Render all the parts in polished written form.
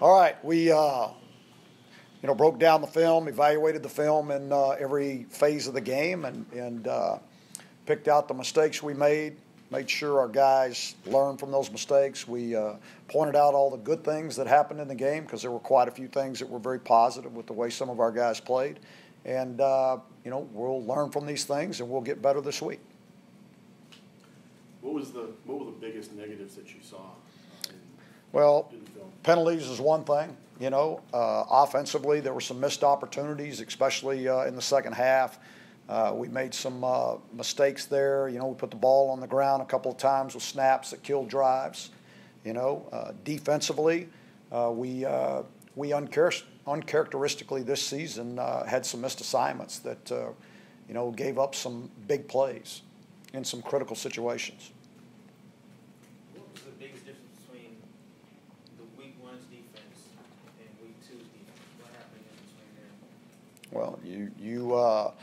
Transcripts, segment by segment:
All right, we broke down the film, evaluated the film in every phase of the game, and picked out the mistakes we made sure our guys learned from those mistakes. We pointed out all the good things that happened in the game, because there were quite a few things that were very positive with the way some of our guys played. And, we'll learn from these things, and we'll get better this week. What were the biggest negatives that you saw? Well, penalties is one thing. Offensively, there were some missed opportunities, especially in the second half. We made some mistakes there. We put the ball on the ground a couple of times with snaps that killed drives. Defensively, we uncharacteristically this season had some missed assignments that, gave up some big plays in some critical situations. What was the biggest difference between the Week 1's defense and Week 2's defense? What happened in between there? Well,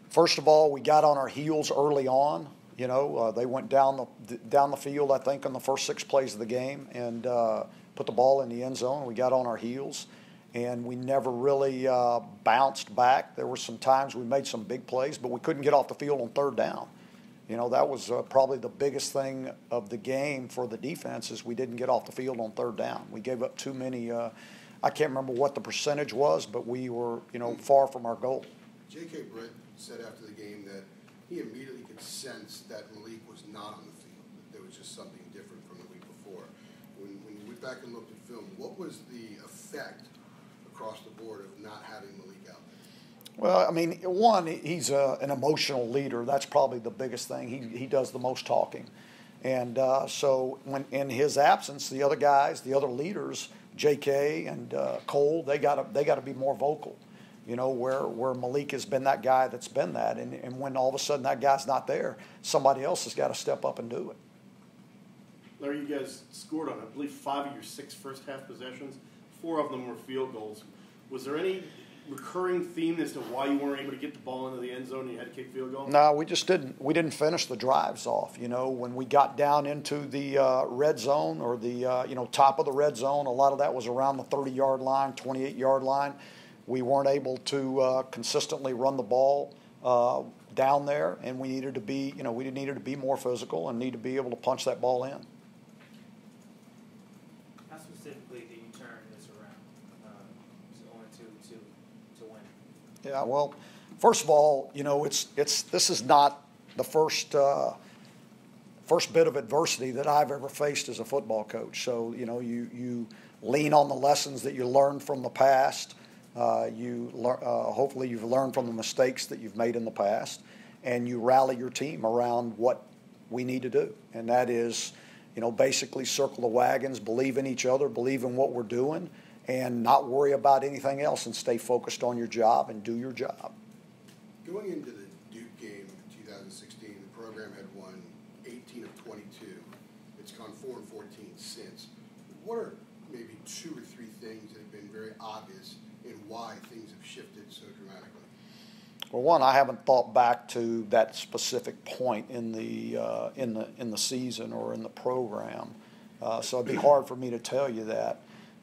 first of all, we got on our heels early on. They went down the field, I think, in the first 6 plays of the game, and put the ball in the end zone. We got on our heels, and we never really bounced back. There were some times we made some big plays, but we couldn't get off the field on third down. That was probably the biggest thing of the game for the defense, is we didn't get off the field on third down. We gave up too many. I can't remember what the percentage was, but we were, far from our goal. J.K. Britt said after the game that he immediately could sense that Malik was not on the field, that there was just something different from the week before. When you went back and looked at film, what was the effect across the board of not having Malik out there? Well, one, he's an emotional leader. That's probably the biggest thing. He does the most talking. And so when in his absence, the other guys, the other leaders, J.K. and Cole, they got to be more vocal. Where Malik has been that guy that's been that. And when all of a sudden that guy's not there, somebody else has got to step up and do it. Larry, you guys scored on, I believe, 5 of your 6 first-half possessions. 4 of them were field goals. Was there any recurring theme as to why you weren't able to get the ball into the end zone and you had to kick field goal? No, we just didn't. We didn't finish the drives off. When we got down into the red zone, or the top of the red zone, a lot of that was around the 30-yard line, 28-yard line. We weren't able to consistently run the ball down there, and we needed to be, we needed to be more physical and need to be able to punch that ball in. How specifically do you turn this around, to win? Yeah, well, first of all, this is not the first bit of adversity that I've ever faced as a football coach. So you lean on the lessons that you learned from the past. Hopefully you've learned from the mistakes that you've made in the past, and you rally your team around what we need to do. And that is, basically circle the wagons, believe in each other, believe in what we're doing, and not worry about anything else, and stay focused on your job and do your job. Going into the Duke game in 2016, the program had won 18 of 22. It's gone 4-14 since. What are maybe 2 or 3 things that have been very obvious in why things have shifted so dramatically? Well, one, I haven't thought back to that specific point in the season or in the program, so it'd be hard for me to tell you that.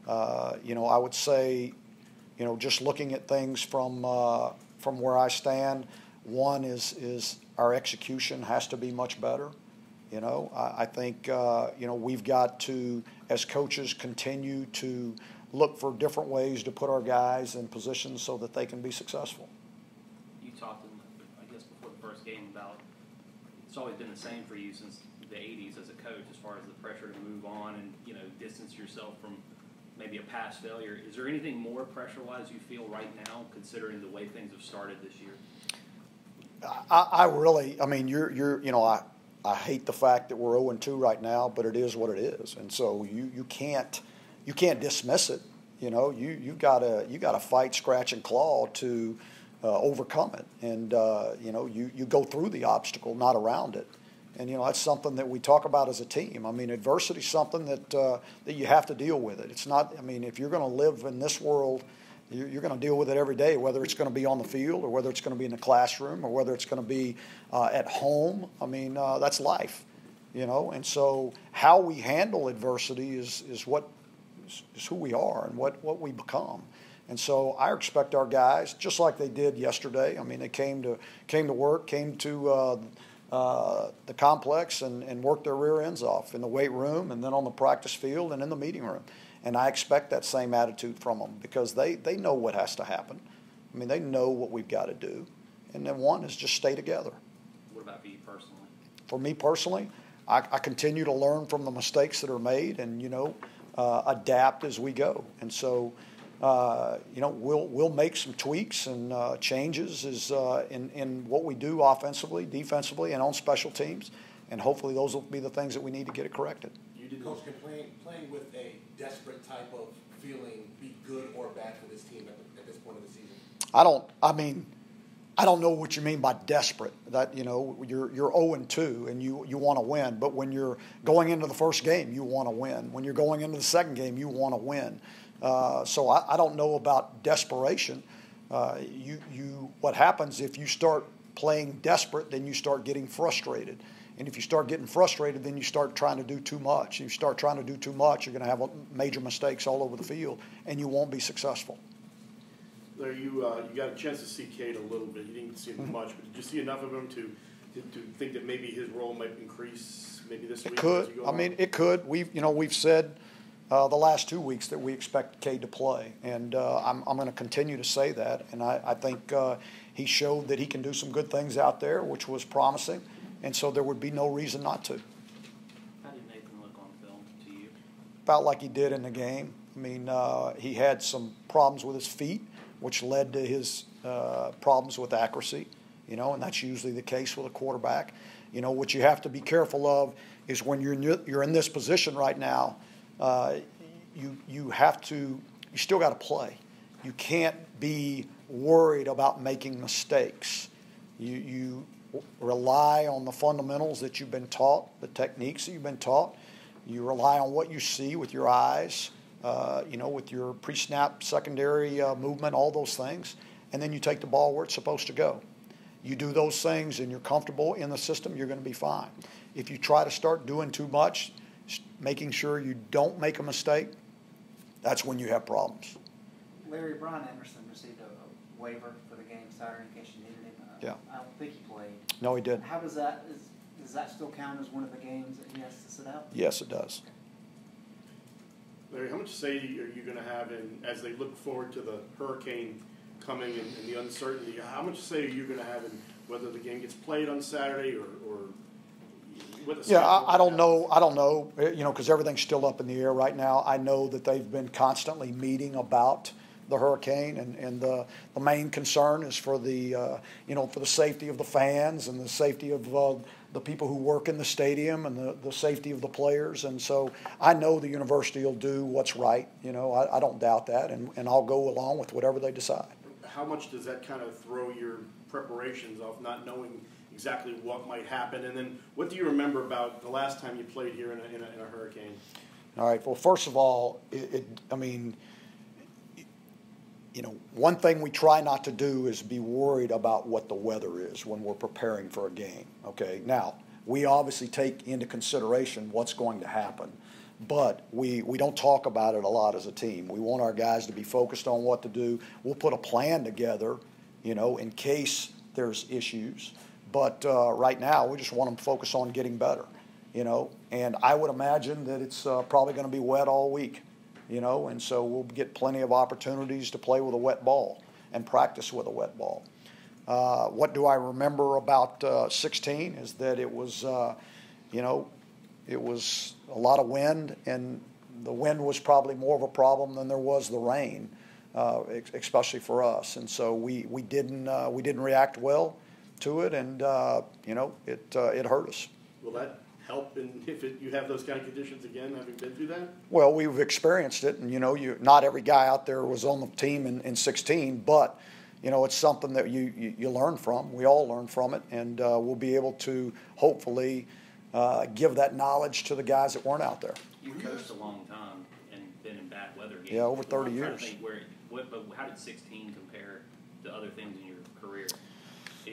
I would say, just looking at things from where I stand, one is our execution has to be much better. I think we've got to, as coaches, continue to look for different ways to put our guys in positions so that they can be successful. You talked, I guess, before the first game about it's always been the same for you since the 80s as a coach, as far as the pressure to move on and, distance yourself from maybe a past failure. Is there anything more pressure-wise you feel right now, considering the way things have started this year? I hate the fact that we're 0-2 right now, but it is what it is, and so you can't dismiss it. You gotta fight, scratch, and claw to overcome it, and you go through the obstacle, not around it. And that's something that we talk about as a team. Adversity is something that you have to deal with it. It's not. If you're going to live in this world, you're going to deal with it every day, whether it's going to be on the field or whether it's going to be in the classroom or whether it's going to be at home. That's life, And so how we handle adversity is what is who we are and what we become. And so I expect our guys, just like they did yesterday. I mean, they came to work, came to the complex and worked their rear ends off in the weight room and then on the practice field and in the meeting room. And I expect that same attitude from them because they know what has to happen. I mean, they know what we've got to do. And then one is just stay together. What about for you personally? For me personally, I continue to learn from the mistakes that are made and, adapt as we go. And so, we'll make some tweaks and changes in what we do offensively, defensively, and on special teams. And hopefully those will be the things that we need to get it corrected. Coach, can playing with a desperate type of feeling be good or bad for this team at this point of the season? I don't know what you mean by desperate. That you're 0-2 and you want to win. But when you're going into the first game, you want to win. When you're going into the second game, you want to win. So I don't know about desperation. What happens if you start playing desperate, then you start getting frustrated. And if you start getting frustrated, then you start trying to do too much. If you start trying to do too much, you're going to have major mistakes all over the field, and you won't be successful. Larry, you got a chance to see Cade a little bit. You didn't see him much, but did you see enough of him to think that maybe his role might increase maybe this week? It could. It could. We've said the last 2 weeks that we expect Cade to play, and I'm going to continue to say that. And I think he showed that he can do some good things out there, which was promising. And so there would be no reason not to. How did Nathan look on film to you? About like he did in the game. I mean, he had some problems with his feet, which led to his problems with accuracy, and that's usually the case with a quarterback. What you have to be careful of is when you're in this position right now, you still got to play. You can't be worried about making mistakes. You rely on the fundamentals that you've been taught, the techniques that you've been taught. You rely on what you see with your eyes, with your pre-snap secondary movement, all those things, and then you take the ball where it's supposed to go. You do those things and you're comfortable in the system, you're going to be fine. If you try to start doing too much, making sure you don't make a mistake, that's when you have problems. Larry, Brian Emerson received a waiver for the game Saturday in case you needed him. Yeah. I don't think he played. No, he didn't. How does that still count as one of the games that he has to sit out? Yes, it does. Larry, how much say are you going to have as they look forward to the hurricane coming and the uncertainty? How much say are you going to have in whether the game gets played on Saturday or what the I don't know. Because everything's still up in the air right now. I know that they've been constantly meeting about the hurricane, and the main concern is for the for the safety of the fans and the safety of the people who work in the stadium and the safety of the players. And so I know the university will do what's right. I don't doubt that, and I'll go along with whatever they decide. How much does that kind of throw your preparations off, not knowing exactly what might happen? And then what do you remember about the last time you played here in a hurricane? All right. Well, first of all, one thing we try not to do is be worried about what the weather is when we're preparing for a game. Okay. Now, we obviously take into consideration what's going to happen, but we don't talk about it a lot as a team. We want our guys to be focused on what to do. We'll put a plan together, in case there's issues. But right now, we just want them to focus on getting better, And I would imagine that it's probably going to be wet all week. And so we'll get plenty of opportunities to play with a wet ball and practice with a wet ball. What do I remember about 16 is that it was, it was a lot of wind, and the wind was probably more of a problem than there was the rain, especially for us. And so we didn't react well to it, and it hurt us. Will that help if you have those kind of conditions again, having been through that? Well, we've experienced it, and not every guy out there was on the team in 16, but it's something that you learn from. We all learn from it, and we'll be able to hopefully give that knowledge to the guys that weren't out there. You coached a long time and been in bad weather games. Yeah, over 30 years. But how did 16 compare to other things in your career?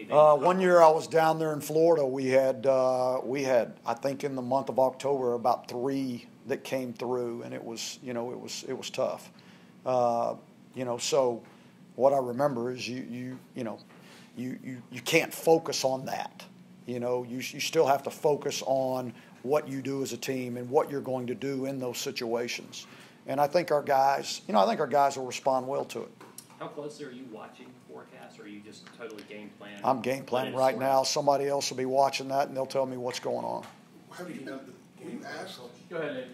One year I was down there in Florida. We had I think in the month of October about 3 that came through, and it was, you know, it was tough. You know, so what I remember is you can't focus on that. You know, you still have to focus on what you do as a team and what you're going to do in those situations. And I think our guys, will respond well to it. How closely are you watching the forecast, or are you just totally game planning? I'm game planning right now. Somebody else will be watching that, and they'll tell me what's going on. Have you been, were you asked? Go ahead, Ed.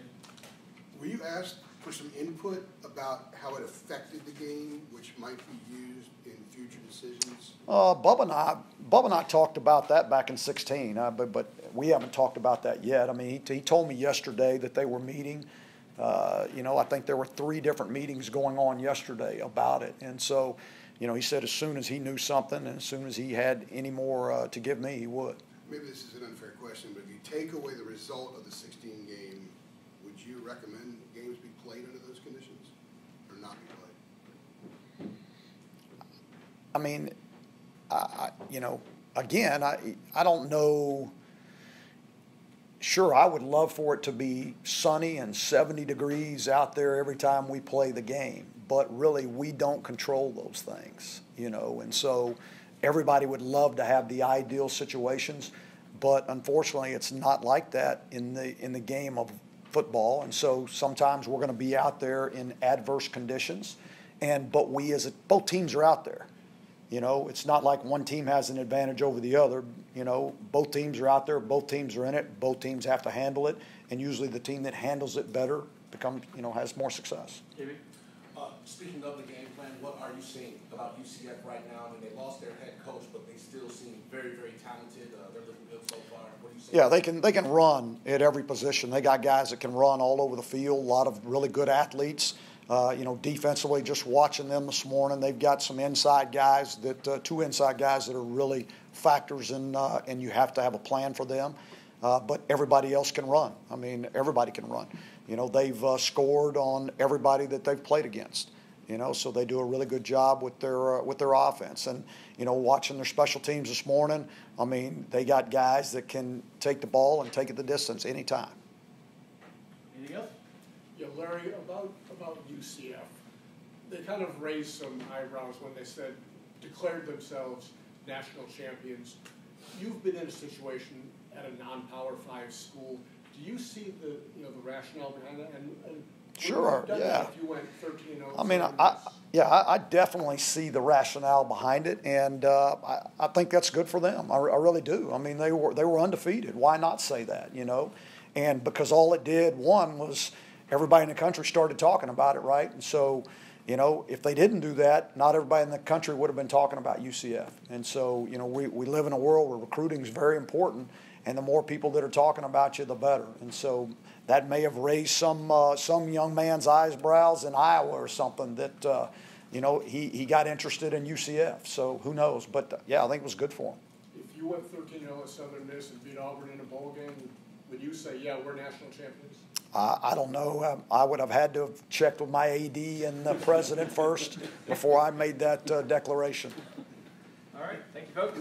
Were you asked for some input about how it affected the game, which might be used in future decisions? Bubba and I talked about that back in 2016, but we haven't talked about that yet. I mean, he told me yesterday that they were meeting. You know, I think there were 3 different meetings going on yesterday about it. And so, you know, he said as soon as he knew something and as soon as he had any more to give me, he would. Maybe this is an unfair question, but if you take away the result of the 16 game, would you recommend games be played under those conditions or not be played? I mean, you know, again, I don't know. Sure, I would love for it to be sunny and 70 degrees out there every time we play the game, but really we don't control those things, you know, and so everybody would love to have the ideal situations, but unfortunately it's not like that in the game of football, and so sometimes we're going to be out there in adverse conditions, but both teams are out there. You know, it's not like one team has an advantage over the other. You know, both teams are out there, both teams are in it, both teams have to handle it, and usually the team that handles it better has more success. Speaking of the game plan, what are you seeing about UCF right now? I mean, they lost their head coach, but they still seem very, very talented. They're looking good so far. What are you seeing? Yeah, they can run at every position. They got guys that can run all over the field, a lot of really good athletes. You know, defensively, just watching them this morning, they've got some inside guys 2 inside guys that are really factors in, and you have to have a plan for them. But everybody else can run. I mean, everybody can run. You know, they've scored on everybody that they've played against. You know, so they do a really good job with their offense. And you know, watching their special teams this morning, I mean, they got guys that can take the ball and take it the distance anytime. Anything else? Yeah, Larry, about UCF, they kind of raised some eyebrows when they said declared themselves national champions. You've been in a situation at a non-Power 5 school. Do you see the rationale behind that? And Sure, yeah. If you went 13-0. I mean, I definitely see the rationale behind it, and I think that's good for them. I really do. I mean, they were undefeated. Why not say that? You know, and because all it did, one, was everybody in the country started talking about it, right? And so, you know, if they didn't do that, not everybody in the country would have been talking about UCF. And so, you know, we live in a world where recruiting is very important, and the more people that are talking about you, the better. And so that may have raised some young man's eyebrows in Iowa or something that, you know, he got interested in UCF. So who knows? But, yeah, I think it was good for him. If you went 13-0 at Southern Miss and beat Auburn in a bowl game, would you say, yeah, we're national champions? I don't know. I would have had to have checked with my AD and the president first before I made that declaration. All right. Thank you, folks.